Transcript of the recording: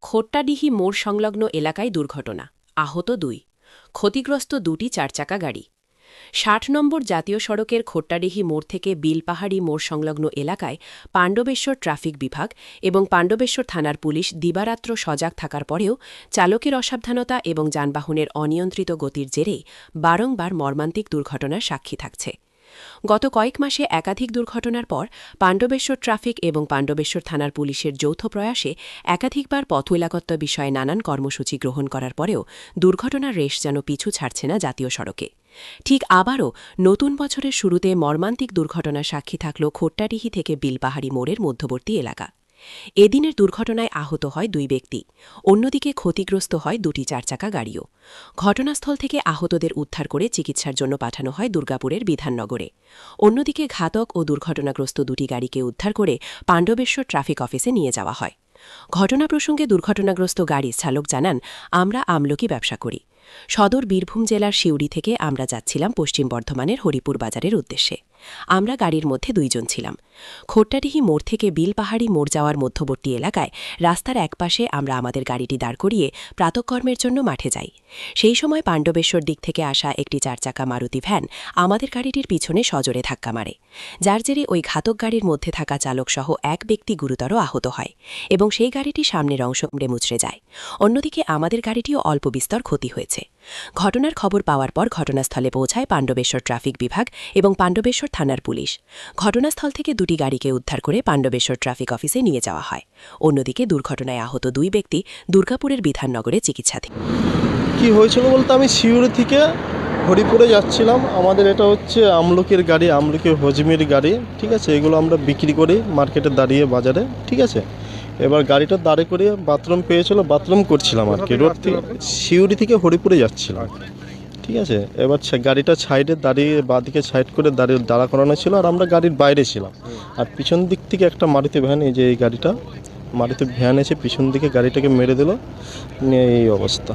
খোট্টাডিহি মোড় সংলগ্ন এলাকায় দুর্ঘটনা, আহত ২, ক্ষতিগ্রস্ত ২টি চারচাকা গাড়ি। ৬০ নম্বর জাতীয় সড়কের খোট্টাডিহি মোড় থেকে বিলপাহাড়ি মোড় সংলগ্ন এলাকায় পাণ্ডবেশ্বর ট্রাফিক বিভাগ এবং পাণ্ডবেশ্বর থানার পুলিশ দিবারাত্র সজাগ থাকার পরেও চালকের অসাবধানতা এবং যানবাহনের অনিয়ন্ত্রিত গতির জেরেই বারংবার মর্মান্তিক দুর্ঘটনার সাক্ষী থাকছে। গত কয়েক মাসে একাধিক দুর্ঘটনার পর পাণ্ডবেশ্বর ট্রাফিক এবং পাণ্ডবেশ্বর থানার পুলিশের যৌথ প্রয়াসে একাধিকবার পথ এলাকত্ব বিষয়ে নানান কর্মসূচি গ্রহণ করার পরেও দুর্ঘটনার রেশ যেন পিছু ছাড়ছে না জাতীয় সড়কে। ঠিক আবারও নতুন বছরের শুরুতে মর্মান্তিক দুর্ঘটনার সাক্ষী থাকল খোট্টাডিহি থেকে বিলপাহাড়ি মোড়ের মধ্যবর্তী এলাকা। এদিনের দুর্ঘটনায় আহত হয় ২ ব্যক্তি, অন্যদিকে ক্ষতিগ্রস্ত হয় ২টি চারচাকা গাড়িও। ঘটনাস্থল থেকে আহতদের উদ্ধার করে চিকিৎসার জন্য পাঠানো হয় দুর্গাপুরের বিধাননগরে। অন্যদিকে ঘাতক ও দুর্ঘটনাগ্রস্ত ২টি গাড়িকে উদ্ধার করে পাণ্ডবেশ্বর ট্রাফিক অফিসে নিয়ে যাওয়া হয়। ঘটনা প্রসঙ্গে দুর্ঘটনাগ্রস্ত গাড়ির চালক জানান, আমরা আমলকি ব্যবসা করি। সদর বীরভূম জেলার সিউড়ি থেকে আমরা যাচ্ছিলাম পশ্চিম বর্ধমানের হরিপুর বাজারের উদ্দেশ্যে। আমরা গাড়ির মধ্যে ২ জন ছিলাম। খোট্টাডিহি মোড় থেকে বিলপাহাড়ি মোড় যাওয়ার মধ্যবর্তী এলাকায় রাস্তার একপাশে আমরা আমাদের গাড়িটি দাঁড় করিয়ে প্রাতঃকর্মের জন্য মাঠে যাই। সেই সময় পাণ্ডবেশ্বর দিক থেকে আসা একটি চারচাকা মারুতি ভ্যান আমাদের গাড়িটির পিছনে সজোরে ধাক্কা মারে, যার জেরে ওই ঘাতক গাড়ির মধ্যে থাকা চালকসহ এক ব্যক্তি গুরুতর আহত হয় এবং সেই গাড়িটি সামনের অংশ মুচড়ে যায়। অন্যদিকে আমাদের গাড়িটিও অল্প বিস্তর ক্ষতি হয়েছে। ঘটনার খবর পাওয়ার পর ঘটনাস্থলে পৌঁছায় পাণ্ডবেশ্বর ট্রাফিক বিভাগ এবং পাণ্ডবেশ্বর থানার পুলিশ। ঘটনাস্থল থেকে ২টি গাড়িকে উদ্ধার করে পাণ্ডবেশ্বর ট্রাফিক অফিসে নিয়ে যাওয়া হয়। অন্যদিকে দুর্ঘটনায় আহত ২ ব্যক্তি দুর্গাপুরের বিধাননগরে চিকিৎসাধীন। কি হয়েছিল বলতে, আমি সিউড়ি থেকে হরিপুরে যাচ্ছিলাম। আমাদের এটা হচ্ছে আমলকির গাড়ি, আমলকি হজমির গাড়ি, ঠিক আছে। এগুলো আমরা বিক্রি করি মার্কেটে দাঁড়িয়ে বাজারে, ঠিক আছে। এবার গাড়িটা দাঁড়ে করিয়ে বাথরুম পেয়েছিল, বাথরুম করছিলাম আর কি। রোড থেকে সিউড়ি থেকে হরিপুরে যাচ্ছিলাম, ঠিক আছে। এবার গাড়িটা সাইডে দাঁড়িয়ে বাঁদিকে সাইড করে দাঁড়া করানো ছিল, আর আমরা গাড়ির বাইরে ছিলাম। আর পিছন দিক থেকে একটা মারুতি ভ্যান, এই যে এই গাড়িটা মারুতি ভ্যান এসে পিছন দিকে গাড়িটাকে মেরে দিল, নিয়ে এই অবস্থা।